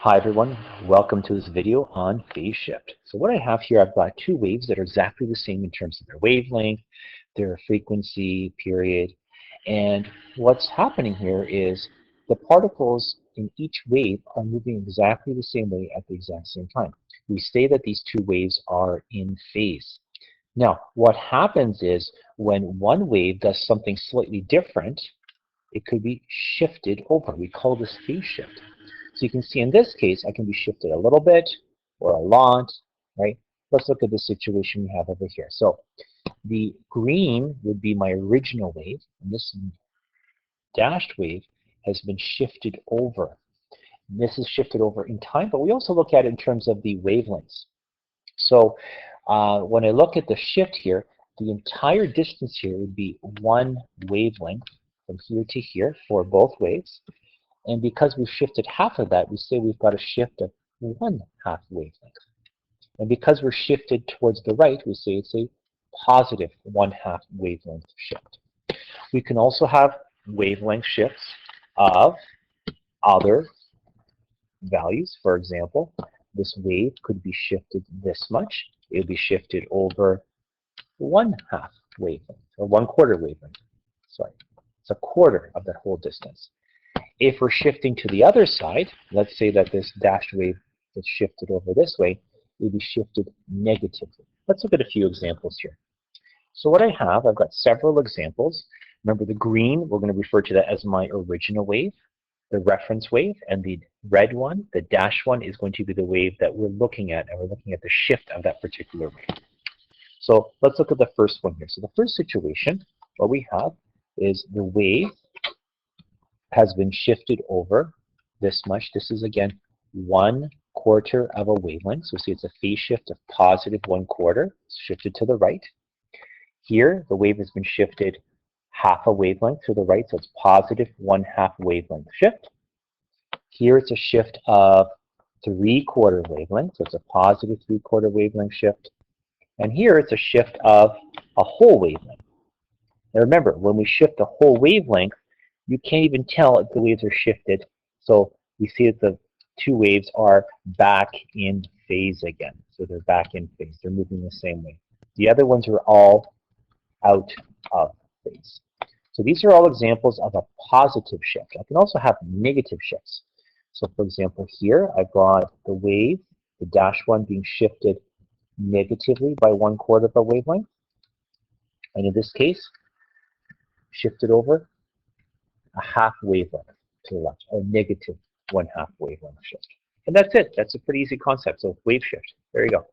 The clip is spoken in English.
Hi everyone, welcome to this video on phase shift. So what I have here, I've got two waves that are exactly the same in terms of their wavelength, their frequency, period, and what's happening here is the particles in each wave are moving exactly the same way at the exact same time. We say that these two waves are in phase. Now, what happens is when one wave does something slightly different, it could be shifted over. We call this phase shift. So you can see in this case, I can be shifted a little bit or a lot, right? Let's look at the situation we have over here. So the green would be my original wave, and this dashed wave has been shifted over. And this is shifted over in time, but we also look at it in terms of the wavelengths. So when I look at the shift here, the entire distance here would be one wavelength from here to here for both waves. And because we've shifted half of that, we say we've got a shift of 1/2 wavelength. And because we're shifted towards the right, we say it's a positive 1/2 wavelength shift. We can also have wavelength shifts of other values. For example, this wave could be shifted this much. It would be shifted over 1/2 wavelength, or 1/4 wavelength. Sorry, it's a quarter of that whole distance. If we're shifting to the other side, let's say that this dashed wave is shifted over this way, it will be shifted negatively. Let's look at a few examples here. So what I have, I've got several examples. Remember the green, we're going to refer to that as my original wave, the reference wave, and the red one, the dash one, is going to be the wave that we're looking at, and we're looking at the shift of that particular wave. So let's look at the first one here. So the first situation, what we have is the wave has been shifted over this much. This is again 1/4 of a wavelength. So see, it's a phase shift of positive 1/4. It's shifted to the right. Here, the wave has been shifted half a wavelength to the right, so it's positive 1/2 wavelength shift. Here, it's a shift of 3/4 wavelength, so it's a positive 3/4 wavelength shift. And here, it's a shift of a whole wavelength. Now remember, when we shift the whole wavelength, you can't even tell if the waves are shifted. So we see that the two waves are back in phase again. So they're back in phase. They're moving the same way. The other ones are all out of phase. So these are all examples of a positive shift. I can also have negative shifts. So for example, here I've got the wave, the dash one, being shifted negatively by 1/4 of a wavelength. And in this case, shifted over a half wavelength to the left, or negative 1/2 wavelength shift. And that's it. That's a pretty easy concept. So wave shift. There you go.